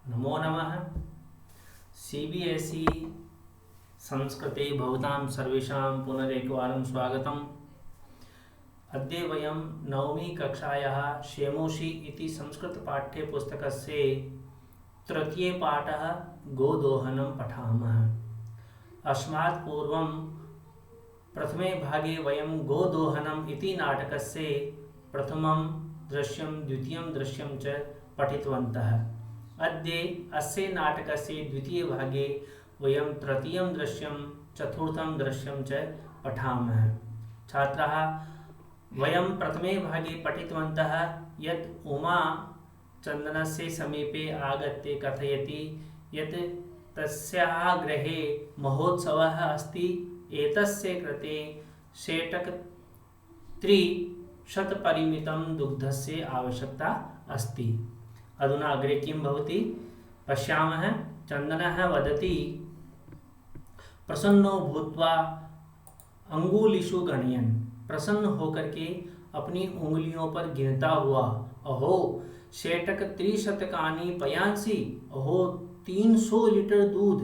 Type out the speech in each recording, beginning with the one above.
नमो नमः। CBSE संस्कृते भवतां सर्वेषां पुनरेकवारं स्वागतम्। अद्य वयं नवमी कक्षायाः शेमोषि इति संस्कृतपाठ्यपुस्तकस्य तृतीयपाठः गोदोहनं पठामः। अस्मात् पूर्वं प्रथमे भागे वयं गोदोहनम् इति नाटकस्य प्रथमं दृश्यं द्वितीयं दृश्यं च पठितवन्तः। अद्य अस्य नाटकस्य द्वितीयभागे वयं तृतीयं दृश्यं चतुर्थं दृश्यं च पठामः। छात्राः, वयं प्रथमे भागे पठितवन्तः यत् उमा चन्दनस्य समीपे आगत्य कथयति यत् तस्याः गृहे महोत्सवः अस्ति। एतस्य कृते शेटक 300 परिमितं दुग्धस्य आवश्यकता अस्ति। अधुना अग्रे किं भवति पश्यामः। चन्दनः वदति, प्रसन्नो भूत्वा अंगुलीषु गणयन्, प्रसन्न होकर के अपनी उंगलियों पर गिनता हुआ, अहो शेटक 300 पयांसि, अहो 300 लीटर दूध,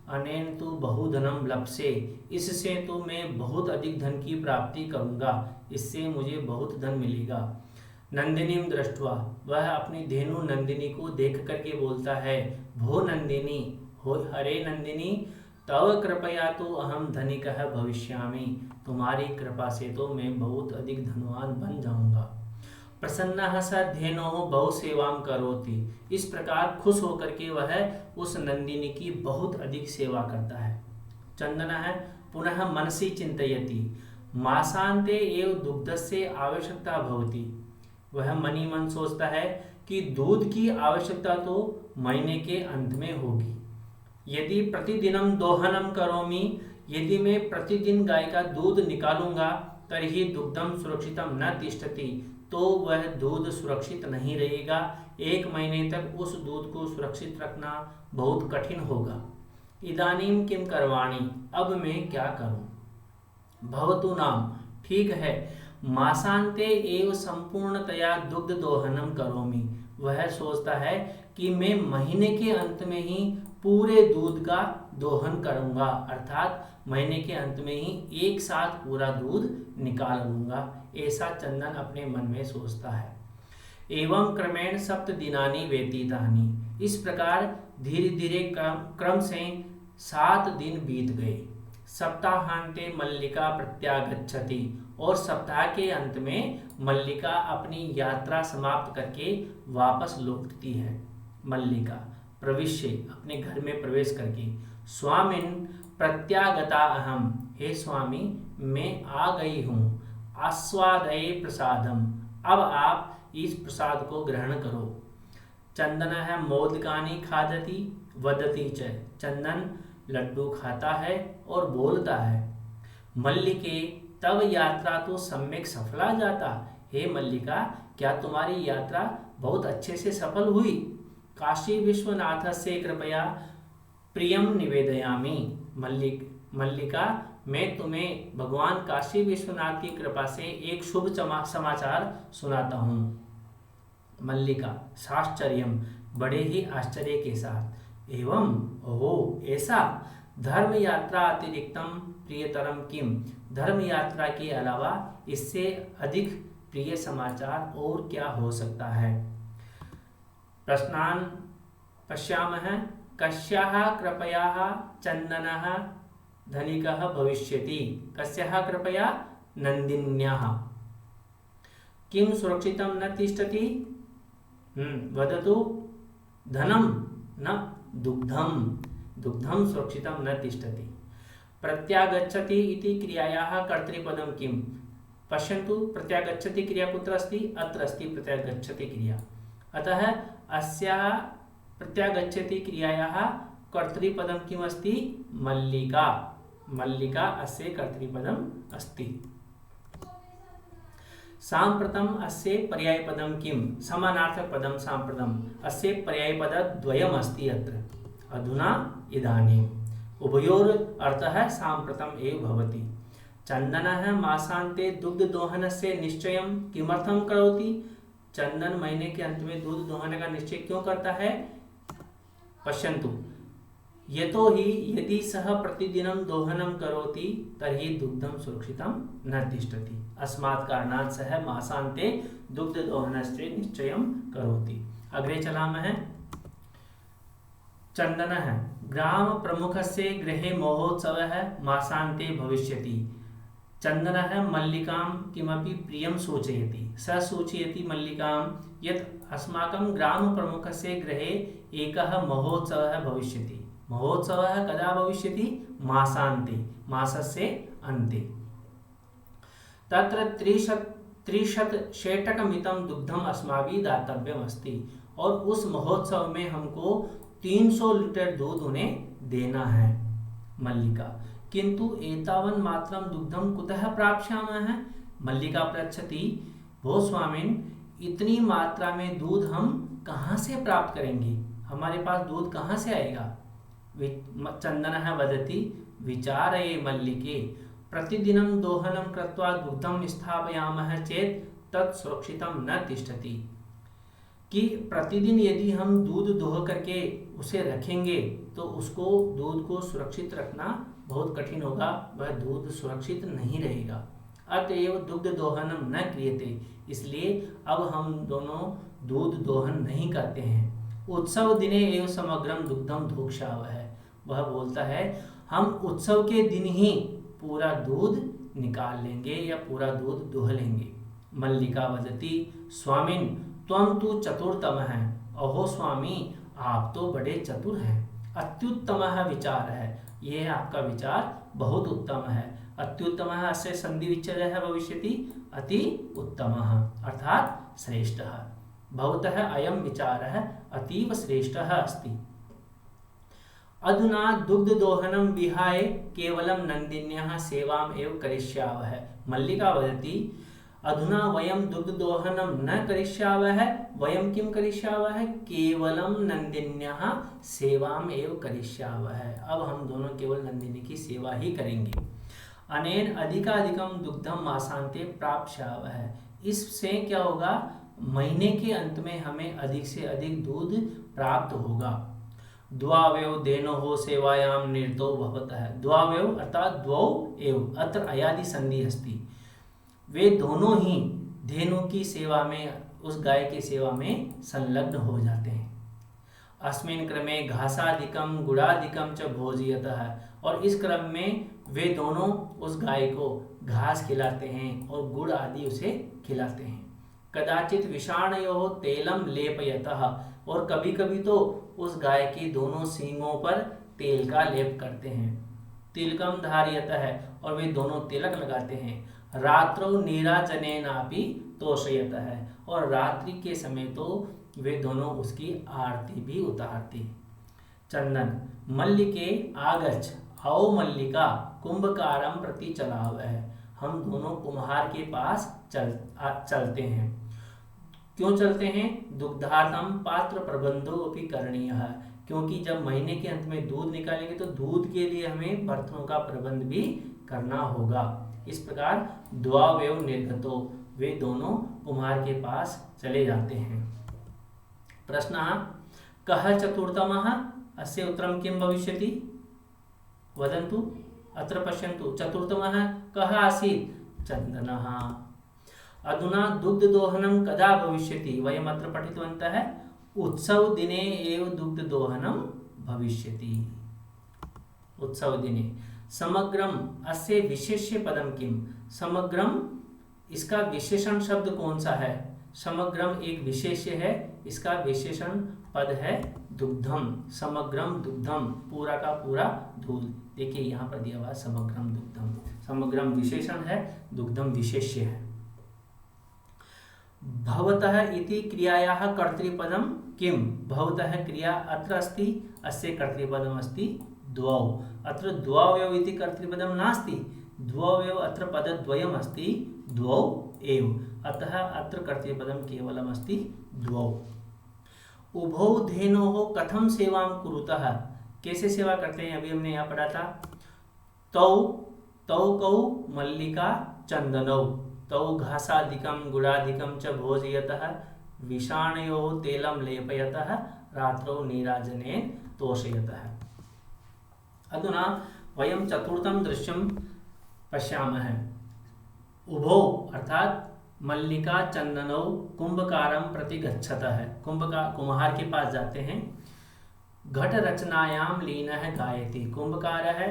अनेन तो बहुधनम लप्से, इससे तो मैं बहुत अधिक धन की प्राप्ति करूंगा, इससे मुझे बहुत धन मिलेगा। नंदिनी दृष्टवा, वह अपनी धेनु नंदिनी को देख करके बोलता है, भो नंदिनी, हो हरे नंदिनी, तव कृपया तो अहम धनिकः भविष्यामि, तुम्हारी कृपा से तो मैं बहुत अधिक धनवान बन जाऊंगा। प्रसन्नः स धेनोः बहु सेवां करोति, इस प्रकार खुश होकर के वह उस नंदिनी की बहुत अधिक सेवा करता है। चंदनः पुनः मनसि चिंतयति, मासान्ते एव दुग्धस्य आवश्यकता भवति, वह मनी मन सोचता है कि दूध की आवश्यकता तो महीने के अंत में होगी। यदि प्रतिदिनम दोहनम करोमि, यदि मैं प्रतिदिन गाय का दूध निकालूंगा, तर्हि दुग्धम सुरक्षितम न तिष्ठति, तो वह दूध सुरक्षित नहीं रहेगा। 1 महीने तक उस दूध को सुरक्षित रखना बहुत कठिन होगा। इदानीम किम करवाणी, अब मैं क्या करूं। भवतु नाम, ठीक है, मासांते एव संपूर्णतया दुग्ध दोहनम करोमि, वह सोचता है कि मैं महीने के अंत में ही पूरे दूध का दोहन करूंगा, अर्थात महीने के अंत में ही एक साथ पूरा दूध निकाल लूंगा, ऐसा चंदन अपने मन में सोचता है। एवं क्रमेण 7 दिनानि व्यतीतानि, इस प्रकार धीरे धीरे क्रम से 7 दिन बीत गए। सप्ताहांते मल्लिका प्रत्यागच्छति, और सप्ताह के अंत में मल्लिका अपनी यात्रा समाप्त करके वापस लौटती है। मल्लिका प्रविश्य, अपने घर में प्रवेश करके, स्वामिन प्रत्यागता अहम, हे स्वामी मैं आ गई हूँ, आस्वादये प्रसादम, अब आप इस प्रसाद को ग्रहण करो। चंदनः मोदकानि खादति वदति च, चंदन लड्डू खाता है और बोलता है। मल्लिके तब यात्रा तो सम्यक सफला जाता, हे मल्लिका क्या तुम्हारी यात्रा बहुत अच्छे से सफल हुई। काशी विश्वनाथ से कृपया प्रियम निवेदयामि, मल्लिका मैं तुम्हें भगवान काशी विश्वनाथ की कृपा से एक शुभ समाचार सुनाता हूँ। मल्लिका साश्चर्यम, बड़े ही आश्चर्य के साथ, एवं ओहो ऐसा, धर्म यात्रा अतिरिक्तम प्रियतरम किम, धर्म यात्रा के अलावा इससे अधिक प्रिय समाचार और क्या हो सकता है। प्रश्नान पश्यामः। कस्याः कृपयाः चन्दनः धनिकः भविष्यति, कस्याः कृपया, नन्दिन्याः। किं सुरक्षितं न तिष्ठति, वदतु। धनं न दुग्धं, दुग्धं सुरक्षितं न तिष्ठति। प्रत्यागच्छति इति क्रियायाः कर्तृपदं किं, पश्यन्तु प्रत्यागच्छति क्रिया कुत्र अस्ति, अत्र अस्ति प्रत्यागच्छति क्रिया, अतः अस्याः प्रत्यागच्छति क्रियायाः कर्तृपदं किम् अस्ति, मल्लिका, मल्लिका अस्य कर्तृपदम् अस्ति। साम्प्रतम् अस्य पर्यायपदं किं, समानार्थक पदं साम्प्रतम्, अस्य पर्यायपदद्वयम् अस्ति अत्र। अधुना इदानीम् उभयोर अर्थः साम्प्रतम् एव भवति। चन्दनः मासान्ते दुग्धदोहनस्य निश्चयं किमर्थं करोति, चंदन महीने के अंत में दूध दोहने का निश्चय क्यों करता है, पश्यन्तु यतो हि यदि सः प्रतिदिनं दोहनं करोति तर्हि दुग्धं सुरक्षितं न तिष्ठति। अस्मात् कारणात् सः मासान्ते दुग्धदोहनस्य निश्चयं करोति। अग्रे चलामः। चन्दनः ग्रामप्रमुखस्य गृहे महोत्सवः मासान्ते भविष्यति। चन्दनः मल्लिकां किमपि प्रियं सूचयति। सः सूचयति मल्लिकां यत् अस्माकं ग्रामप्रमुखस्य गृहे एकः महोत्सवः भविष्यति। महोत्सवः कदा भविष्यति? मासान्ते, मासस्य अन्ते। तत्र 30 शेटकमितं दुग्धम् अस्माभिः दातव्यमस्ति और उस महोत्सव में हमको 300 लीटर दूध उन्हें देना है मल्लिका। किंतु एतावन् मात्रं दुग्धं कुतः प्राप्स्यामः? मल्लिका पृच्छति, भो स्वामिन्, इतनी मात्रा में दूध हम कहाँ से प्राप्त करेंगे? हमारे पास दूध कहाँ से आएगा? चन्दनः वदति, विचारये मल्लिके, प्रतिदिनं दोहनं कृत्वा दुग्धं स्थापयामः चेत् तत् सुरक्षितं न तिष्ठति। कि प्रतिदिन यदि हम दूध दोह करके उसे रखेंगे तो उसको दूध को सुरक्षित रखना बहुत कठिन होगा, वह दूध सुरक्षित नहीं रहेगा। अतएव दुग्ध दोहनम न क्रियते, इसलिए अब हम दोनों दूध दोहन नहीं करते हैं। उत्सव दिने एवं समग्रम दुग्धम धोक्षावः, वह बोलता है हम उत्सव के दिन ही पूरा दूध निकाल लेंगे या पूरा दूध दोह लेंगे। मल्लिका वदति, स्वामिन् त्वं तु चतुरतमः। अहो स्वामी, आप तो बड़े चतुर हैं। अत्युत्तमः विचारः, यह आपका विचार बहुत उत्तम है। अत्युत्तमः अस्य संधि विच्छेदः भविष्यति, अति उत्तमः अर्थात श्रेष्ठः। भवतः अयं विचारः अतीव श्रेष्ठः अस्ति। अधुना दुग्धदोहनं विहाय केवलं नन्दिन्याः सेवाम् एव करिष्यावः। मल्लिका वदति, अधुना वयं दुग्धदोहनं न करिष्यावः, वयं किं करिष्यावः? केवलं नन्दिन्याः सेवाम् एव करिष्यावः। अब हम दोनों केवल नंदिनी की सेवा ही करेंगे। अनेन अधिकाधिकं दुग्धं मासान्ते प्राप्स्यावः, इससे क्या होगा? महीने के अंत में हमें अधिक से अधिक दूध प्राप्त होगा। द्वावयव धेनोः सेवायां निरतो भवतः। द्वावयव अर्थात द्वौ एव, अत्र अयादि संधि अस्ति। वे दोनों ही धेनु की सेवा में, उस गाय की सेवा में संलग्न हो जाते हैं। अस्मिन् क्रमे घासादिकं गुडादिकं च भोजयतः, और इस क्रम में वे दोनों उस गाय को घास खिलाते हैं और गुड़ आदि उसे खिलाते हैं। कदाचित विषाणयोः तेलम लेपयतः, और कभी कभी तो उस गाय की दोनों सींगों पर तेल का लेप करते हैं। तिलकम धारयतः, और वे दोनों तिलक लगाते हैं। रात्रौ नीराजनेनापि तोषयतः, और रात्रि के समय तो वे दोनों उसकी आरती भी उतारती। चंदन मल्लिके आगच्छ, आओ मल्लिका, कुंभकारं प्रति चलावः। हम दोनों कुम्हार के पास चलते हैं। क्यों चलते हैं? दुग्धार्थम पात्र प्रबंधो अपि करणीयः, क्योंकि जब महीने के अंत में दूध निकालेंगे तो दूध के लिए हमें बर्तनों का प्रबंध भी करना होगा। इस प्रकार द्वावयव निर्गतो, वे दोनों कुम्हार के पास चले जाते हैं। प्रश्नः कः चतुर्थमः? अस्य उत्तरं किं भविष्यति? वदन्तु। अत्र पश्यन्तु, चतुर्थमः कः आसीत्? चन्दनः। अधुना दुग्धदोहनं कदा भविष्यति? वयम् अत्र पठितवन्तः, उत्सव दिने एव दुग्धदोहनं भविष्यति। उत्सव दिने। समग्रम अस्य विशेष्य पदम किम? समग्रम, इसका विशेषण शब्द कौन सा है? समग्रम एक विशेष्य है, इसका विशेषण पद है दुग्धम। समग्रम दुग्धम, पूरा का पूरा दूध। देखिए यहाँ पर दिया हुआ समग्रम दुग्धम। समग्रम विशेषण है, दुग्धम विशेष्य है। भवतः इति क्रियायाः कर्तृपदम किम? भवतः क्रिया अत्र अस्ति, अस्य कर्तृपदम अस्ति द्वौ। अत्र द्वावयव इति कर्तृपदम नास्ति, द्वावयव अत्र पदद्वयम् अस्ति, द्वौ एव, अतः अत्र कर्तृपदम केवलम् अस्ति द्वौ। उभौ धेनोः कथम सेवां कुरुतः? कैसे सेवा करते हैं? अभी हमने यहाँ पढ़ा था, तौ कौ मल्लिका चंदनौ, तौ घासादिकं गुडादिकं च भोजयतः, विषाणयोः तैलं लेपयतः रात्रौ नीराजनेन तोषयतः। अधुना वयं चतुर्थं दृश्यं पश्यामः। उभौ अर्थात मल्लिका चंदनौ कुंभकारं प्रति गच्छतः। कुम्हार के पास जाते हैं। घट रचनायां लीनः गायति। कुंभकारः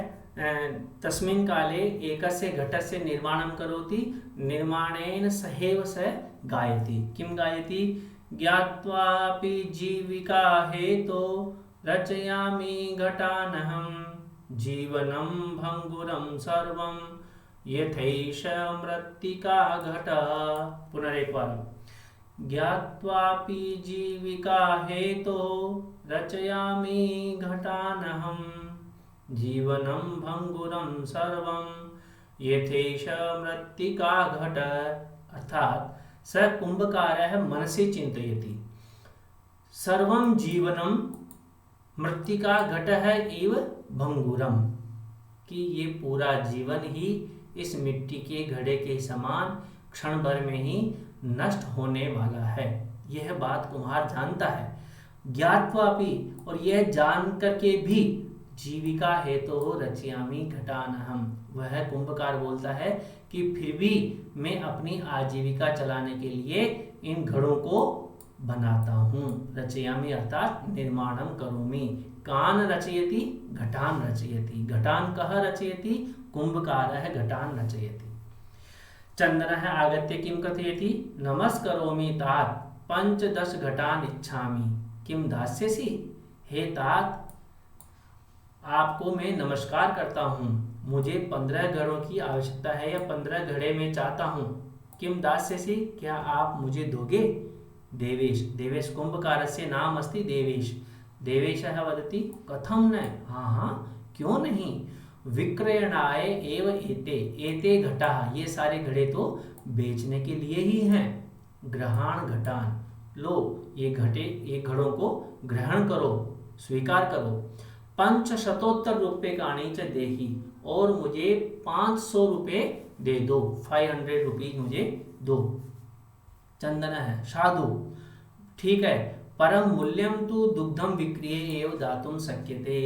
तस्मिन् काले एकस्य घटस्य निर्माणं करोति। निर्माणेन सहैव स गायति। किं गायति? ज्ञात्वापि जीविका हेतो रचयामि घटानहं जीवनं भंगुरं सर्वं यथैष मृत्तिका घट। पुनरेकवारं। ज्ञात्वापि जीविका हेतो रचयामि घटानहं जीवनं भंगुरं सर्वं यथैष मृत्तिका घट। अर्थात स कुंभकारः मनसि चिन्तयति सर्वं जीवनं मृत्तिका घटः एव भंगुरम, कि ये पूरा जीवन ही इस मिट्टी के घड़े के समान क्षण भर में ही नष्ट होने वाला है। यह बात कुम्हार जानता है। ज्ञात्वापि, और यह जान करके भी, जीविका हेतु रचयामि घटानहम, वह कुंभकार बोलता है कि फिर भी मैं अपनी आजीविका चलाने के लिए इन घड़ों को बनाता हूँ। रचयामि अर्थात निर्माणम करोमि। कान रचयति? घटान रचयति। घटान कः रचयति? कुंभकारः घटान रचयति। चंदनः आगत्य किं कथयति? नमस्करोमि तात 5-10 घटान इच्छामि किं दास्यसि? हे तात, आपको मैं नमस्कार करता हूँ, मुझे 15 घड़ों की आवश्यकता है या 15 घड़े मैं चाहता हूँ। किं दास्यसि? क्या आप मुझे दोगे? देवेश, देवेश कुंभकारस्य नाम अस्ति देवेश। देवेशः वदति कथं न, हाँ हाँ क्यों नहीं, विक्रयणाय एव एते घटाः, ये सारे घड़े तो बेचने के लिए ही हैं। ग्रहाण घटान, लो ये घड़ों को ग्रहण करो, स्वीकार करो। 500 रूप्यकाणि च देहि, और मुझे 500 रुपये दे दो, 500 रुपीज मुझे दो। चंदन है साधु, ठीक है, परम मूल्यम तो दुग्धम विक्रिय एवं दातुम शक्यते,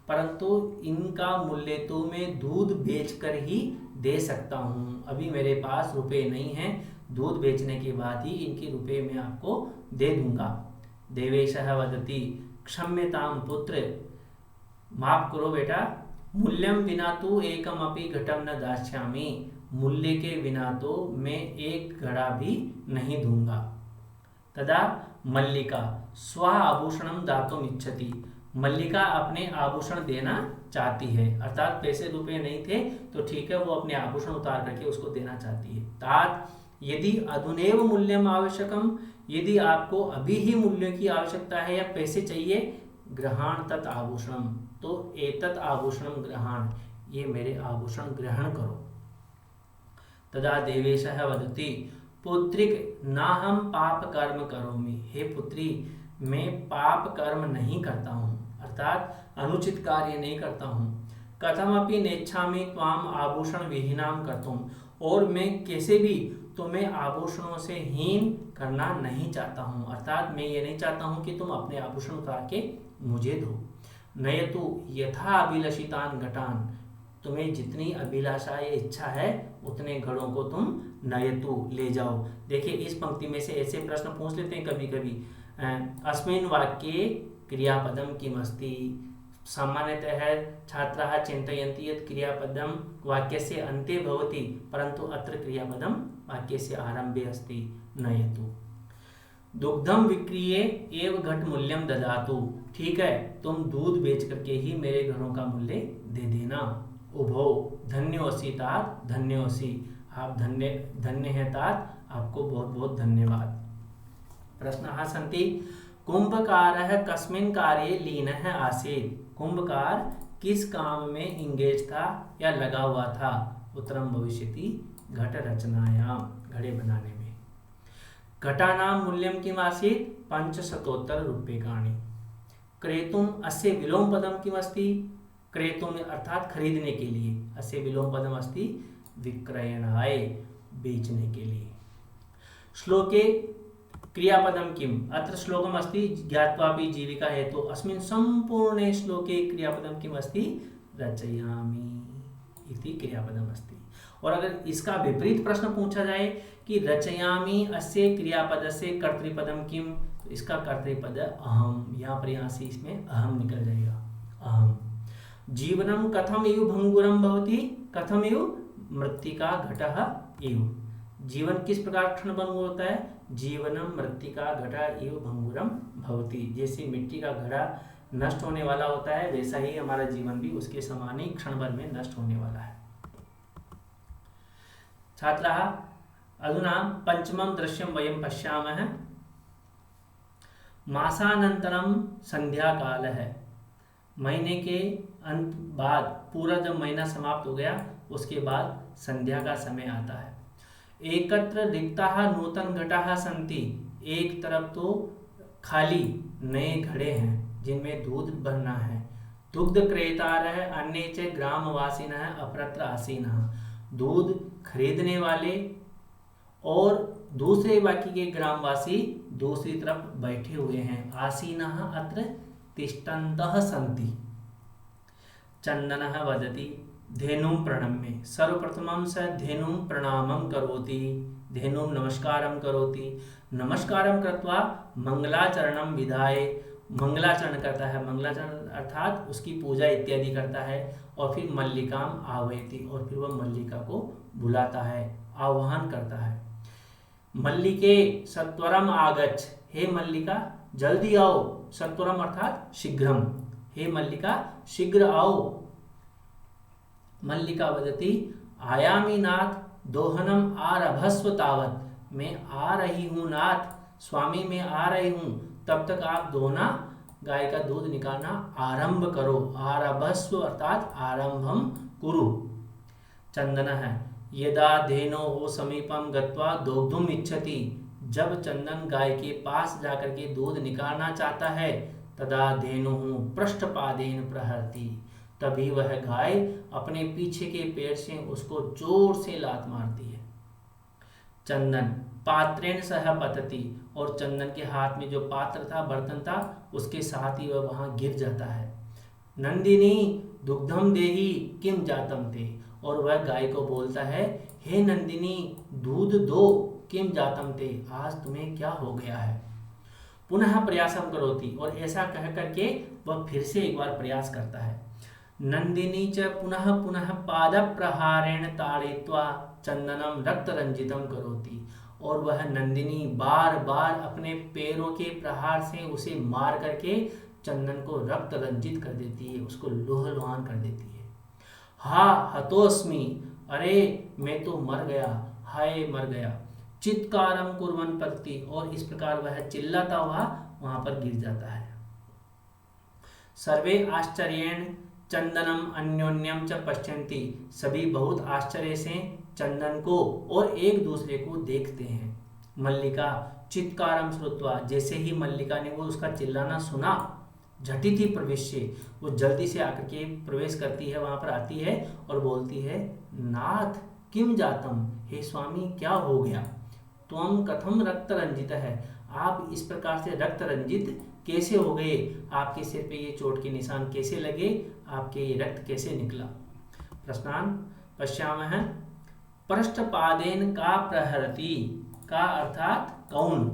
परंतु इनका मूल्य तो मैं दूध बेचकर ही दे सकता हूँ। अभी मेरे पास रुपए नहीं हैं, दूध बेचने के बाद ही इनके रुपए मैं आपको दे दूंगा। देवेशः वदति क्षम्यतां पुत्र, माफ करो बेटा, मूल्यम बिना तो एकमपि घटम न दास्यामि, मूल्य के बिना तो मैं एक घड़ा भी नहीं दूंगा। तदा मल्लिका स्व आभूषणम दातुम इच्छति, मल्लिका अपने आभूषण देना चाहती है, अर्थात पैसे रुपए नहीं थे तो ठीक है, वो अपने आभूषण उतार करके उसको देना चाहती है। तात यदि अधुनैव मूल्यम आवश्यकम, यदि आपको अभी ही मूल्य की आवश्यकता है या पैसे चाहिए, ग्रहण तत् आभूषणम, तो एतत् आभूषणम ग्रहण, ये मेरे आभूषण ग्रहण करो। तदा देवेशः वदति पुत्रिक नाहम पाप कर्म करोमि, हे पुत्री मैं पाप कर्म नहीं करता हूँ, अर्थात अनुचित कार्य नहीं करता हूँ। कथमपि नेच्छामि त्वाम आभूषण विहीनाम कर्तुम, और मैं कैसे भी तुम्हें आभूषणों से हीन करना नहीं चाहता हूँ, अर्थात मैं ये नहीं चाहता हूँ कि तुम अपने आभूषण उतार के मुझे दो। नयतु यथा अभिलषितान घटान, तुम्हें जितनी अभिलाषा या इच्छा है उतने घड़ों को तुम नयतु ले जाओ। देखिए इस पंक्ति में से ऐसे प्रश्न पूछ लेते हैं कभी कभी, अस्मिन् वाक्ये क्रियापदम किमस्ति। सामान्यतः छात्राः चिन्तयन्ति यत् क्रियापदम वाक्यस्य अन्ते भवति, परन्तु अत्र क्रियापदम वाक्यस्य आरम्भे अस्ति। नयतु दुग्धम विक्रिये एव घट मूल्यम ददातु, ठीक है तुम दूध बेच करके ही मेरे घड़ों का मूल्य दे देना। उभो धन्योऽसि तात, धन्योऽसि, आप धन्य हैं तात, आपको बहुत बहुत धन्यवाद। प्रश्नः सन्ति कुंभकारः कस्मिन् कार्ये लीनः आसीत्, कुंभकार किस काम में इंगेज था या लगा हुआ था? उत्तरम भविष्यति घट रचनायां, घड़े बनाने में। घटानां मूल्यं किम् आसीत्? 500 रूप्यकाणि। क्रेतुम अस्य विलोम पदम किम् अस्ति? क्रेतुम अर्थात खरीदने के लिए, अस्य विलोम पदम अस्ति विक्रयणाय, बेचने के लिए। श्लोके क्रियापदं किम् अत्र श्लोकम् अस्ति ज्ञात्वापि जीविका हेतु अस्मिन् सम्पूर्णे श्लोके क्रियापदं किम् अस्ति रचयामि इति क्रियापदम् अस्ति। और अगर इसका विपरीत प्रश्न पूछा जाए कि रचयामि अस्य क्रियापदस्य कर्तृपदं किम्, तो इसका कर्तृपद अहम, यहाँ पर यहाँ से इसमें अहम निकल जाएगा, अहम। जीवनं कथम इव भंगुरं भवति, कथम इव मृत्तिका घटः इव, जीवन किस प्रकार क्षणभंगुर होता है, जीवनम मृत्तिका घटा इव भंगुरम भवति, जैसे मिट्टी का घड़ा नष्ट होने वाला होता है वैसा ही हमारा जीवन भी उसके समान ही क्षण भर में नष्ट होने वाला है। छात्राः अधुना पंचमं दृश्यं वयं पश्यामः। मासानंतरम संध्या काल है, महीने के अंत बाद पूरा जब महीना समाप्त हो गया उसके बाद संध्या का समय आता है। एकत्र रिक्ताः नूतन घटाः सन्ति, एक तरफ तो खाली नए घड़े हैं जिनमें दूध भरना है। दुग्ध क्रेतारः अन्ये च ग्रामवासिनः अपरत्र आसीनः, दूध खरीदने वाले और दूसरे बाकी के ग्रामवासी दूसरी तरफ बैठे हुए हैं। आसीनः अत्र तिष्ठन्तः सन्ति। चंदनः वदति धेनुं प्रणम्य, सर्वप्रथमं स धेनुं प्रणामं करोति, धेनुं नमस्कारं करोति, नमस्कारं कृत्वा मंगलाचरणं विधाय, मंगलाचरण करता है, मंगलाचरण अर्थात उसकी पूजा इत्यादि करता है, और फिर मल्लिकाम आह्वयति, और फिर वह मल्लिका को बुलाता है, आह्वान करता है। मल्लिके सत्वरम आगच्छ, हे मल्लिका जल्दी आओ, सत्वरम अर्थात शीघ्रम, हे मल्लिका शीघ्र आओ। मल्लिका वदति आयामी नाथ दोहनम आरभस्व तावत, मैं आ रही हूँ नाथ, स्वामी मैं आ रही हूँ, तब तक आप दोहना गाय का दूध निकालना आरंभ करो। आरभस्व अर्थात आरंभम कुरु। चंदन है यदा धेनोः समीपम गत्वा दोग्धुम इच्छति, जब चंदन गाय के पास जाकर के दूध निकालना चाहता है, तदा धेनुः पृष्ठपादेन प्रहरति, तभी वह गाय अपने पीछे के पैर से उसको जोर से लात मारती है। चंदन पात्रेण सह पतति, और चंदन के हाथ में जो पात्र था, बर्तन था, उसके साथ ही वह वहां गिर जाता है। नंदिनी दुग्धम देहि किम जातम ते, और वह गाय को बोलता है हे नंदिनी दूध दो, किम जातम ते, आज तुम्हें क्या हो गया है। पुनः प्रयासम करोति, और ऐसा कह करके वह फिर से एक बार प्रयास करता है। नंदिनी च पुनः पुनः पाद प्रहारेण ताड़यित्वा चंदनम रक्त रंजितम करोति, और वह नंदिनी बार बार अपने पैरों के प्रहार से उसे मार करके चंदन को रक्त रंजित कर देती है, उसको लोहलुहान कर देती है। हा हतोस्मि, अरे मैं तो मर गया, हाय मर गया। चित्कारम कुर्वन् पतति, और इस प्रकार वह चिल्लाता हुआ वहां पर गिर जाता है। सर्वे आश्चर्येण चंदनम अन्योन्यम च पश्यन्ति, सभी बहुत आश्चर्य से चंदन को और एक दूसरे को देखते हैं। मल्लिका चित्कारम श्रुत्वा, जैसे ही मल्लिका ने वो उसका चिल्लाना सुना, झटिति प्रविश्य, वो जल्दी से आकर के प्रवेश करती है, वहां पर आती है और बोलती है नाथ किम जातम, हे स्वामी क्या हो गया। त्वं कथम रक्त रंजित है, आप इस प्रकार से रक्त रंजित कैसे हो गए, आपके सिर पे ये चोट के निशान कैसे लगे, आपके ये रक्त कैसे निकला। प्रश्नान पश्यामः। पृष्ठपादेन का प्रहरति, का अर्थात कौन,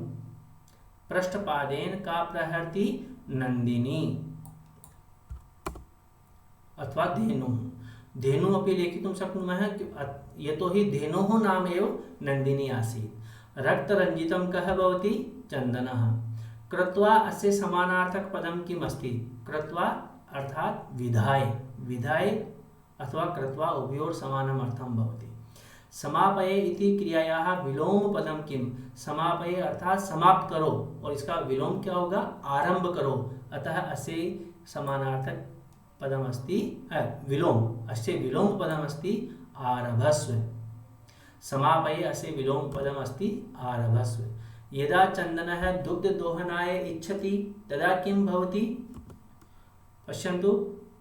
पृष्ठपादेन का प्रहरति नंदिनी अथवा धेनु। धेनु अपि लेखितुं शक्नुमः, यतो हि धेनोः नाम एव नंदिनी आसीत्। रक्तरंजितं कः भवति, चन्दनः। कृत्वा अस्य समानार्थक पदं किम् अस्ति, कृत्वा अर्थात विधाय, विधाय अथवा कृत्वा उभयोर समानम अर्थम भवति। समापये इति क्रियायाः विलोम पदम किम, समापये अर्थात समाप्त करो, और इसका विलोम क्या होगा, आरंभ करो। अतः अस्य समानार्थक पदम अस्ति विलोम, अस्य विलोम पदम अस्ति आरभस्व। समापये अस्य विलोम पदम अस्ति आरभस्व। यदा चंदनः दुग्ध दोहनाय इच्छति तदा किं भवति, पश्यन्तु,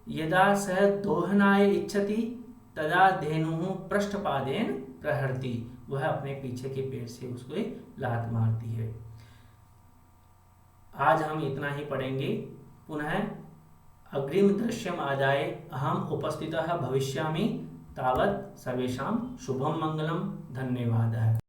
यदा सः दोहनाय इच्छति तदा धेनुः पृष्ठपादेन प्रहरति, वह अपने पीछे के पैर से उसको लात मारती है। आज हम इतना ही पढ़ेंगे। पुनः अग्रिम दृश्यम आदाय अहम उपस्थितः भविष्यामि। तावत् सर्वेषां शुभं मंगलम। धन्यवादः।